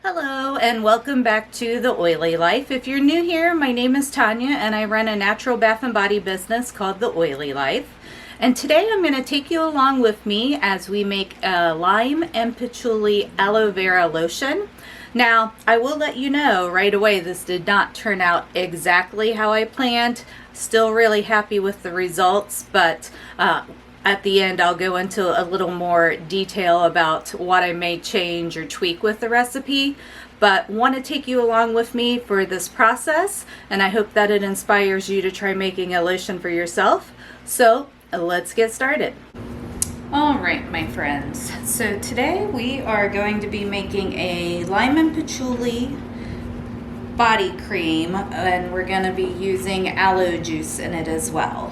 Hello and welcome back to The Oily Life. If you're new here, my name is Tanya and I run a natural bath and body business called The Oily Life. And today I'm going to take you along with me as we make a lime and patchouli aloe vera lotion. Now, I will let you know right away this did not turn out exactly how I planned. Still really happy with the results, but at the end, I'll go into a little more detail about what I may change or tweak with the recipe, but want to take you along with me for this process, and I hope that it inspires you to try making a lotion for yourself. So let's get started. All right, my friends. So today we are going to be making a lime and patchouli body cream, and we're going to be using aloe juice in it as well.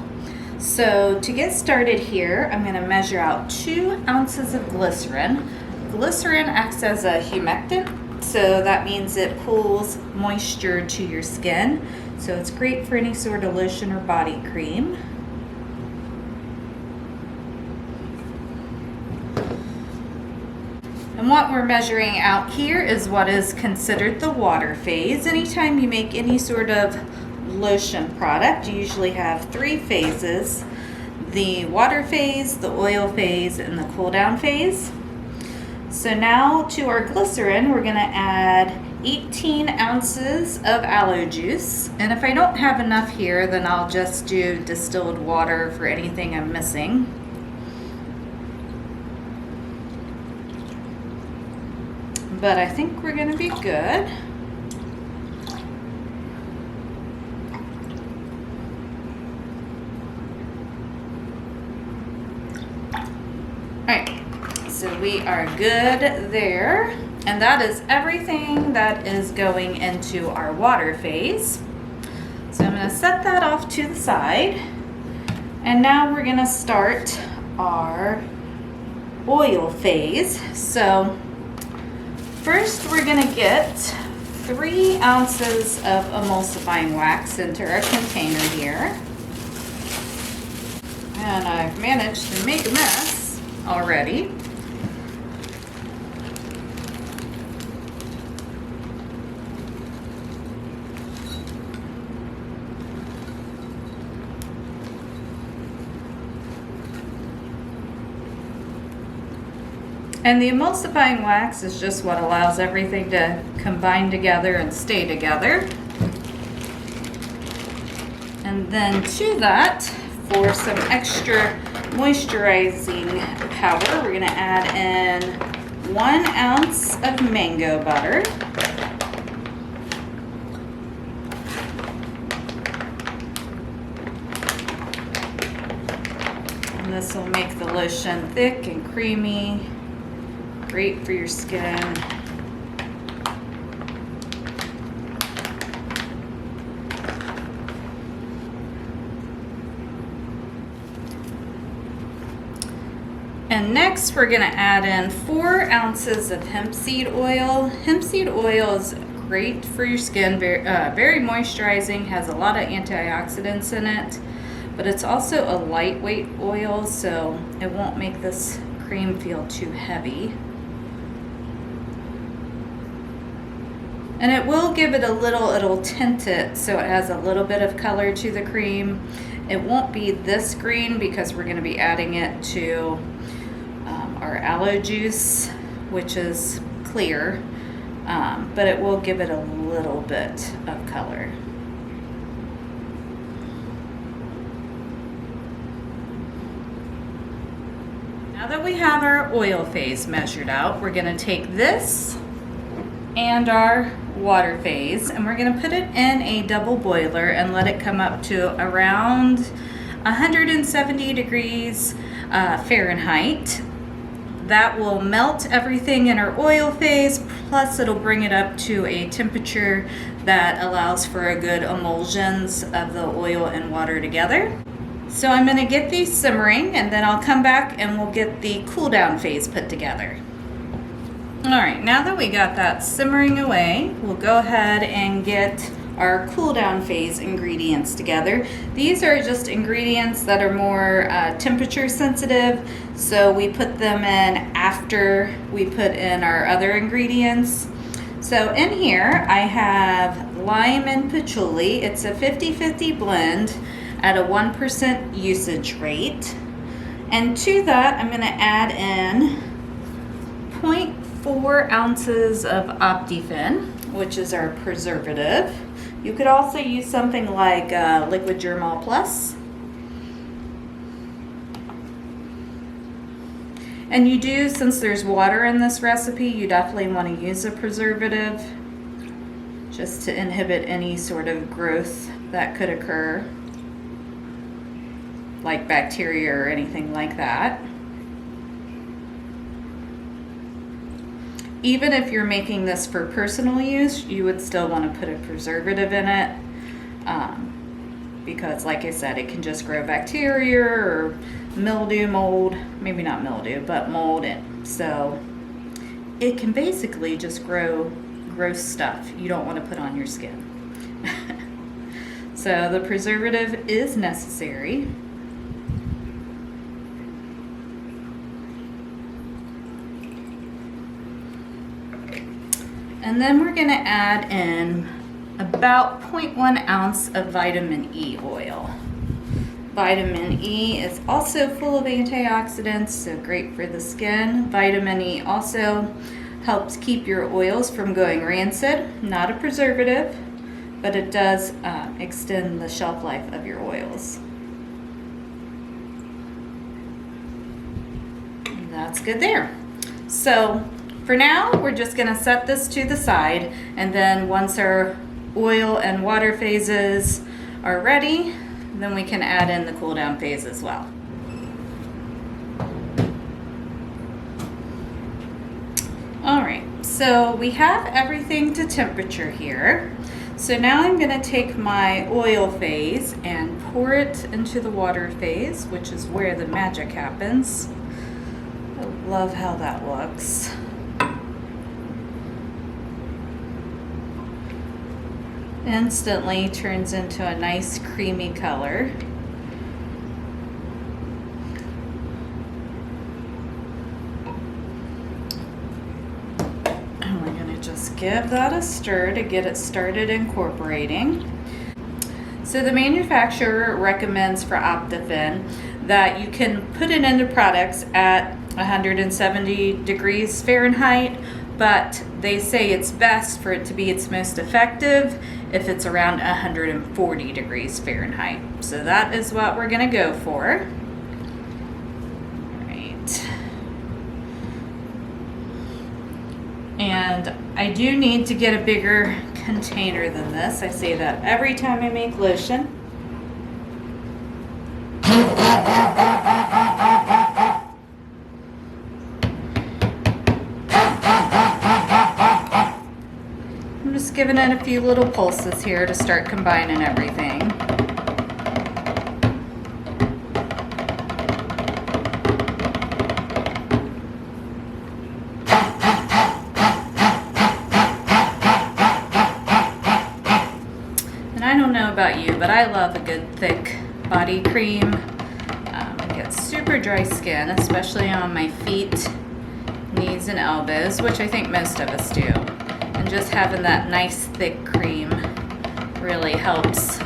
So to get started here, I'm going to measure out 2 ounces of glycerin. Glycerin acts as a humectant, so that means it pulls moisture to your skin. So it's great for any sort of lotion or body cream. And what we're measuring out here is what is considered the water phase. Anytime you make any sort of lotion product, you usually have 3 phases: the water phase, the oil phase, and the cool down phase. So now to our glycerin, we're going to add 18 ounces of aloe juice. And if I don't have enough here, then I'll just do distilled water for anything I'm missing. But I think we're going to be good. Alright, so we are good there, and that is everything that is going into our water phase. So I'm going to set that off to the side, and now we're going to start our oil phase. So first we're going to get 3 ounces of emulsifying wax into our container here, and I've managed to make a mess already. And the emulsifying wax is just what allows everything to combine together and stay together. And then to that, for some extra moisturizing power, we're going to add in 1 ounce of mango butter. And this will make the lotion thick and creamy, great for your skin. And next we're going to add in 4 ounces of hempseed oil. Hempseed oil is great for your skin, very moisturizing, has a lot of antioxidants in it, but it's also a lightweight oil, so it won't make this cream feel too heavy. And it will give it a little, it'll tint it so it has a little bit of color to the cream. It won't be this green because we're going to be adding it to our aloe juice, which is clear, but it will give it a little bit of color. Now that we have our oil phase measured out, we're going to take this and our water phase, and we're going to put it in a double boiler and let it come up to around 170 degrees Fahrenheit. That will melt everything in our oil phase, plus it'll bring it up to a temperature that allows for a good emulsions of the oil and water together. So I'm going to get these simmering, and then I'll come back and we'll get the cool down phase put together. Alright, now that we got that simmering away, we'll go ahead and get our cool down phase ingredients together. These are just ingredients that are more temperature sensitive, so we put them in after we put in our other ingredients. So in here I have lime and patchouli. It's a 50-50 blend at a 1% usage rate. And to that I'm going to add in 0.4 ounces of Optiphen, which is our preservative. You could also use something like Liquid Germall Plus. And you do, since there's water in this recipe, you definitely want to use a preservative just to inhibit any sort of growth that could occur, like bacteria or anything like that. Even if you're making this for personal use, you would still want to put a preservative in it because, like I said, it can just grow bacteria or mildew, mold, maybe not mildew, but mold. So it can basically just grow gross stuff you don't want to put on your skin. So the preservative is necessary. And then we're going to add in about 0.1 ounce of vitamin E oil. Vitamin E is also full of antioxidants, so great for the skin. Vitamin E also helps keep your oils from going rancid. Not a preservative, but it does extend the shelf life of your oils. And that's good there. So for now, we're just going to set this to the side, and then once our oil and water phases are ready, then we can add in the cool down phase as well. All right, so we have everything to temperature here. So now I'm going to take my oil phase and pour it into the water phase, which is where the magic happens. I love how that looks. Instantly turns into a nice creamy color. And we're going to just give that a stir to get it started incorporating. So the manufacturer recommends for Optiphen that you can put it into products at 170 degrees Fahrenheit, but they say it's best for it to be its most effective if it's around 140 degrees Fahrenheit. So that is what we're going to go for. All right. And I do need to get a bigger container than this. I say that every time I make lotion. I'm just giving it a few little pulses here to start combining everything. And I don't know about you, but I love a good thick body cream. I get super dry skin, especially on my feet, knees, and elbows, which I think most of us do. And just having that nice thick cream really helps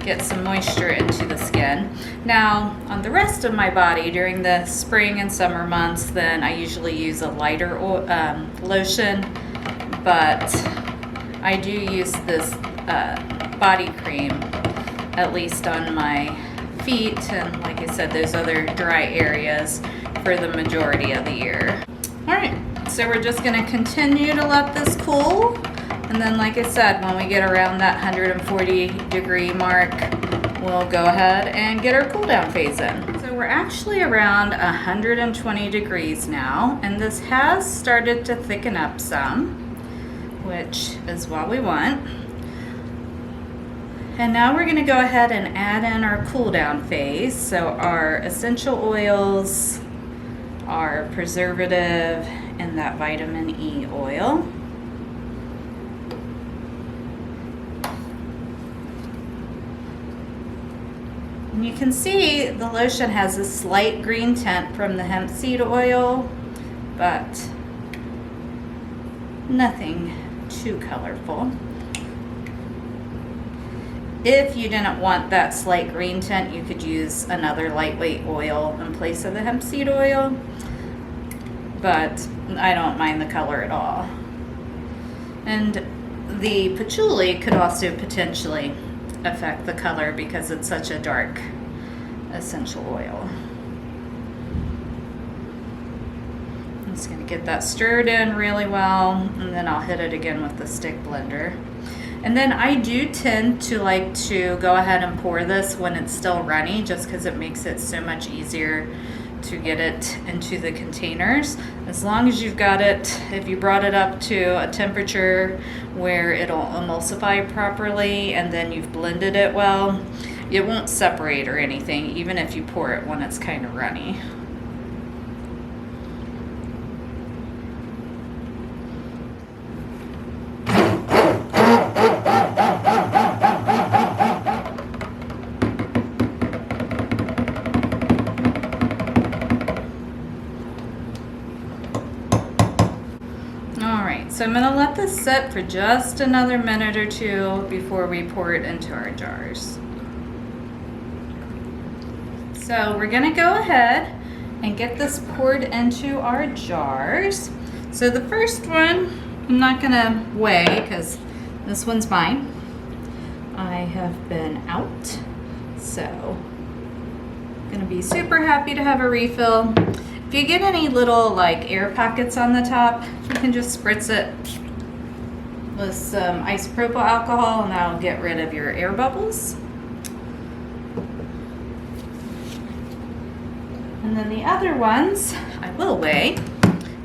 get some moisture into the skin. Now, on the rest of my body during the spring and summer months, then I usually use a lighter lotion, but I do use this body cream at least on my feet and, like I said, those other dry areas for the majority of the year. All right. So we're just going to continue to let this cool, and then, like I said, when we get around that 140 degree mark, we'll go ahead and get our cool down phase in. So we're actually around 120 degrees now, and this has started to thicken up some, which is what we want. And now we're going to go ahead and add in our cool down phase. So our essential oils, our preservative, and that vitamin E oil. And you can see the lotion has a slight green tint from the hempseed oil, but Nothing too colorful. If you didn't want that slight green tint, you could use another lightweight oil in place of the hempseed oil, but I don't mind the color at all. And the patchouli could also potentially affect the color because it's such a dark essential oil. I'm just going to get that stirred in really well, and then I'll hit it again with the stick blender. And then I do tend to like to go ahead and pour this when it's still runny, just because it makes it so much easier to get it into the containers. As long as you've got it, if you brought it up to a temperature where it'll emulsify properly and then you've blended it well, it won't separate or anything, even if you pour it when it's kind of runny. So I'm going to let this sit for just another minute or two before we pour it into our jars. So we're going to go ahead and get this poured into our jars. So the first one, I'm not going to weigh because this one's mine. I have been out, so I'm going to be super happy to have a refill. If you get any little like air pockets on the top, you can just spritz it with some isopropyl alcohol and that'll get rid of your air bubbles. And then the other ones I will weigh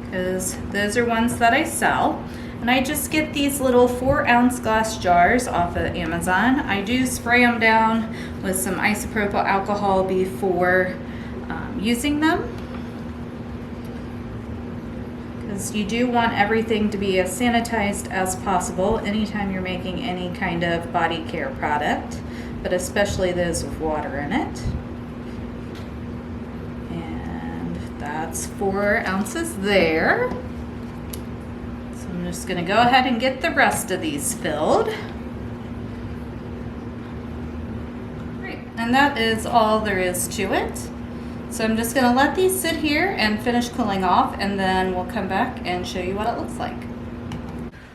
because those are ones that I sell. And I just get these little 4-ounce glass jars off of Amazon. I do spray them down with some isopropyl alcohol before using them, because you do want everything to be as sanitized as possible anytime you're making any kind of body care product, but especially those with water in it. And that's 4 ounces there. So I'm just going to go ahead and get the rest of these filled. Great. And that is all there is to it. So I'm just going to let these sit here and finish cooling off, and then we'll come back and show you what it looks like.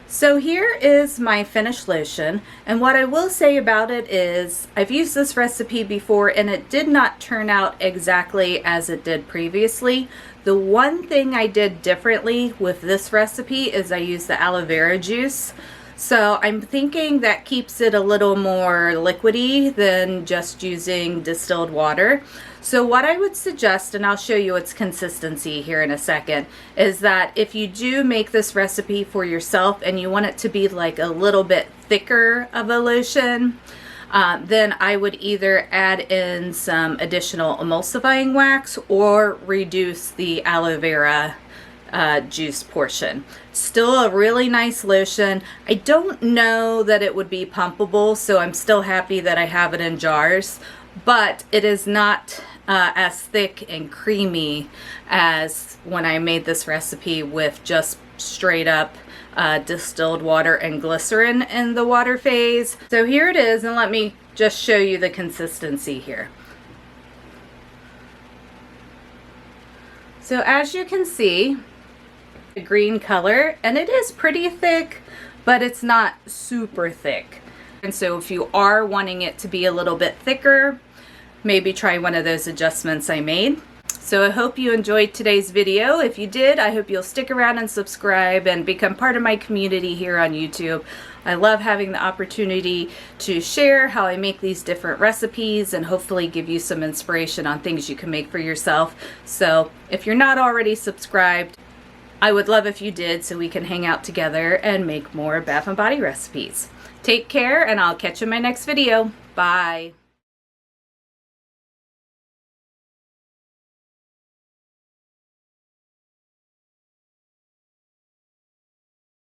So here is my finished lotion, and what I will say about it is I've used this recipe before and it did not turn out exactly as it did previously. The one thing I did differently with this recipe is I used the aloe vera juice. So I'm thinking that keeps it a little more liquidy than just using distilled water. So what I would suggest, and I'll show you its consistency here in a second, is that if you do make this recipe for yourself and you want it to be like a little bit thicker of a lotion, then I would either add in some additional emulsifying wax or reduce the aloe vera juice portion. Still a really nice lotion. I don't know that it would be pumpable, so I'm still happy that I have it in jars, but it is not as thick and creamy as when I made this recipe with just straight up distilled water and glycerin in the water phase. So here it is, and let me just show you the consistency here. So as you can see, the green color, and it is pretty thick, but it's not super thick. And so if you are wanting it to be a little bit thicker, maybe try one of those adjustments I made. So I hope you enjoyed today's video. If you did, I hope you'll stick around and subscribe and become part of my community here on YouTube. I love having the opportunity to share how I make these different recipes and hopefully give you some inspiration on things you can make for yourself. So if you're not already subscribed, I would love if you did, so we can hang out together and make more Bath & Body recipes. Take care, and I'll catch you in my next video. Bye.